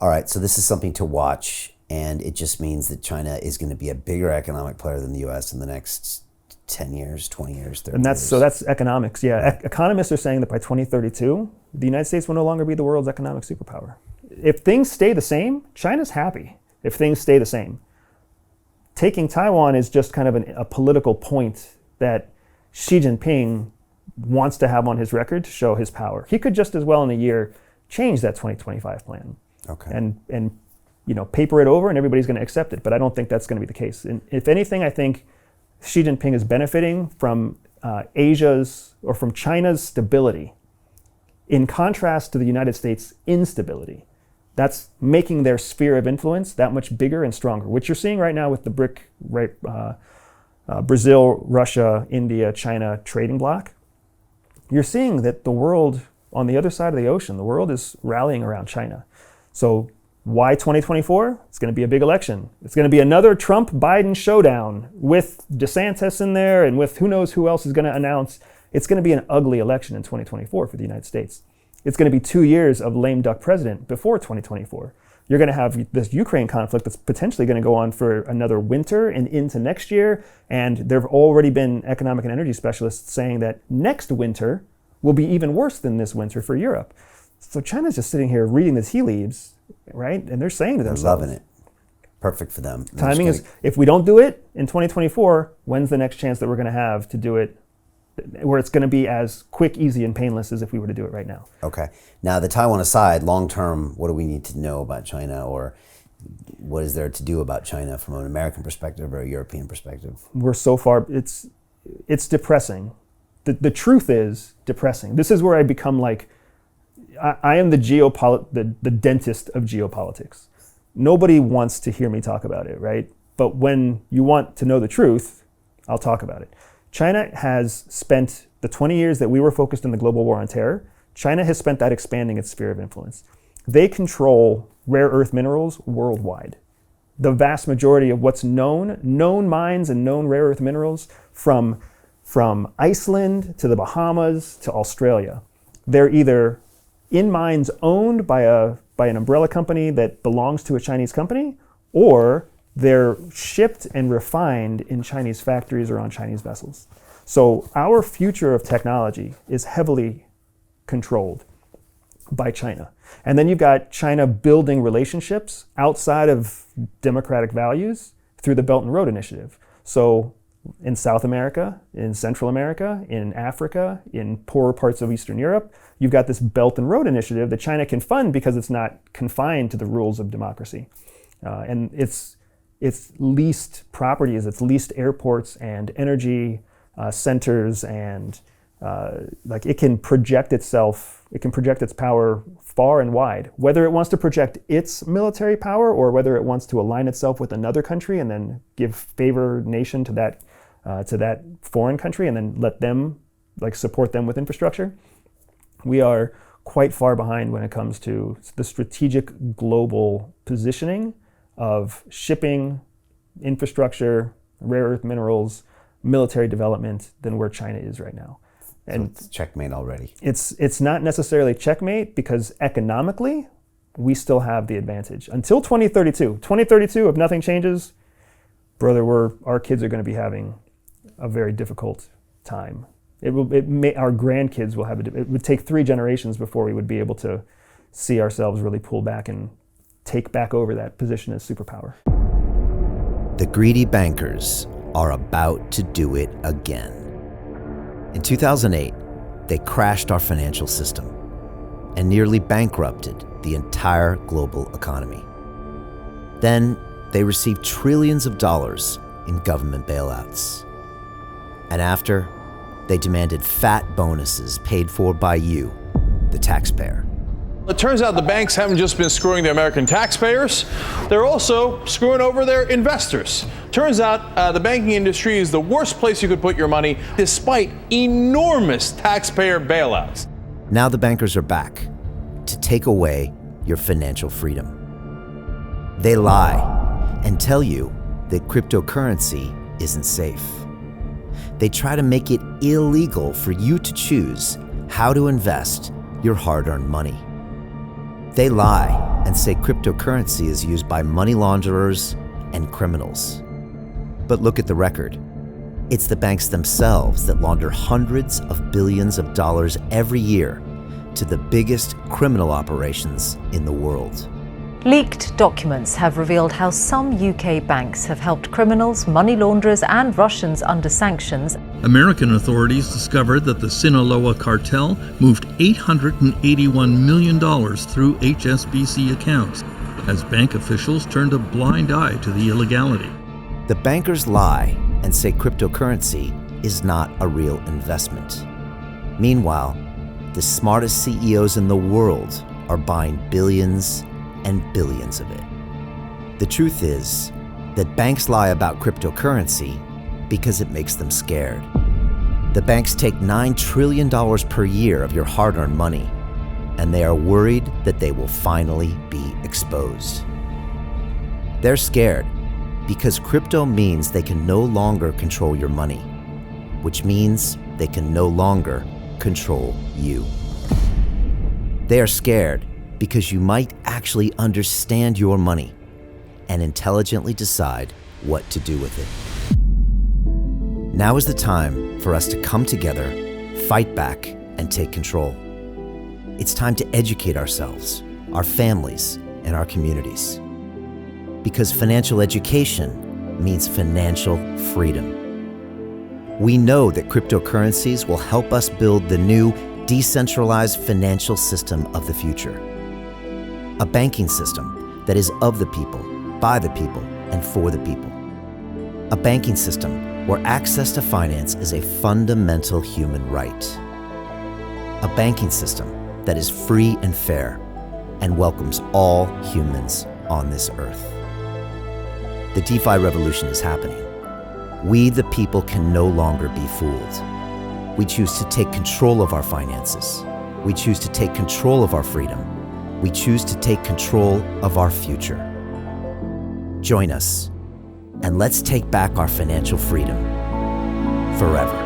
All right, so this is something to watch, and it just means that China is going to be a bigger economic player than the U.S. in the next 10 years, 20 years, 30 years. So that's economics, yeah. Right. Economists are saying that by 2032, the United States will no longer be the world's economic superpower. If things stay the same, China's happy if things stay the same. Taking Taiwan is just kind of a political point that Xi Jinping wants to have on his record to show his power. He could just as well in a year change that 2025 plan. Okay. And paper it over and everybody's going to accept it. But I don't think that's going to be the case. And if anything, I think Xi Jinping is benefiting from from China's stability, in contrast to the United States' instability. That's making their sphere of influence that much bigger and stronger, which you're seeing right now with the BRIC, Brazil, Russia, India, China trading bloc. You're seeing that the world on the other side of the ocean, the world is rallying around China. So why 2024? It's going to be a big election. It's going to be another Trump-Biden showdown with DeSantis in there and with who knows who else is going to announce. It's going to be an ugly election in 2024 for the United States. It's going to be 2 years of lame duck president before 2024. You're going to have this Ukraine conflict that's potentially going to go on for another winter and into next year. And there have already been economic and energy specialists saying that next winter will be even worse than this winter for Europe. So China's just sitting here reading the tea leaves, right? And they're saying to themselves, loving it. Perfect for them. Timing is, if we don't do it in 2024, when's the next chance that we're going to have to do it where it's going to be as quick, easy, and painless as if we were to do it right now? Okay. Now, the Taiwan aside, long term, what do we need to know about China, or what is there to do about China from an American perspective or a European perspective? We're so far, it's depressing. The truth is depressing. This is where I become like, I am the dentist of geopolitics. Nobody wants to hear me talk about it, right? But when you want to know the truth, I'll talk about it. China has spent the 20 years that we were focused on the global war on terror, China has spent that expanding its sphere of influence. They control rare earth minerals worldwide. The vast majority of what's known mines and known rare earth minerals from Iceland to the Bahamas to Australia, they're either in mines owned by an umbrella company that belongs to a Chinese company, or they're shipped and refined in Chinese factories or on Chinese vessels. So our future of technology is heavily controlled by China. And then you've got China building relationships outside of democratic values through the Belt and Road Initiative. So in South America, in Central America, in Africa, in poorer parts of Eastern Europe, you've got this Belt and Road Initiative that China can fund because it's not confined to the rules of democracy. And its leased properties, its leased airports and energy centers, and it can project its power far and wide. Whether it wants to project its military power or whether it wants to align itself with another country and then give favor nation to that foreign country and then let them support them with infrastructure. We are quite far behind when it comes to the strategic global positioning of shipping, infrastructure, rare earth minerals, military development than where China is right now. And so it's checkmate already. It's not necessarily checkmate because economically, we still have the advantage. Until 2032. 2032, if nothing changes, brother, our kids are going to be having a very difficult time. Our grandkids will have it would take 3 generations before we would be able to see ourselves really pull back and take back over that position as superpower. The greedy bankers are about to do it again. In 2008, they crashed our financial system and nearly bankrupted the entire global economy. Then they received trillions of dollars in government bailouts. And after, they demanded fat bonuses paid for by you, the taxpayer. It turns out the banks haven't just been screwing the American taxpayers, they're also screwing over their investors. Turns out the banking industry is the worst place you could put your money, despite enormous taxpayer bailouts. Now the bankers are back to take away your financial freedom. They lie and tell you that cryptocurrency isn't safe. They try to make it illegal for you to choose how to invest your hard-earned money. They lie and say cryptocurrency is used by money launderers and criminals. But look at the record. It's the banks themselves that launder hundreds of billions of dollars every year to the biggest criminal operations in the world. Leaked documents have revealed how some UK banks have helped criminals, money launderers and Russians under sanctions. American authorities discovered that the Sinaloa cartel moved $881 million through HSBC accounts as bank officials turned a blind eye to the illegality. The bankers lie and say cryptocurrency is not a real investment. Meanwhile, the smartest CEOs in the world are buying billions and billions of it. The truth is that banks lie about cryptocurrency because it makes them scared. The banks take $9 trillion per year of your hard-earned money, and they are worried that they will finally be exposed. They're scared because crypto means they can no longer control your money, which means they can no longer control you. They are scared because you might actually understand your money and intelligently decide what to do with it. Now is the time for us to come together, fight back, and take control. It's time to educate ourselves, our families, and our communities. Because financial education means financial freedom. We know that cryptocurrencies will help us build the new decentralized financial system of the future. A banking system that is of the people, by the people, and for the people. A banking system where access to finance is a fundamental human right. A banking system that is free and fair and welcomes all humans on this earth. The DeFi revolution is happening. We, the people, can no longer be fooled. We choose to take control of our finances. We choose to take control of our freedom. We choose to take control of our future. Join us, and let's take back our financial freedom forever.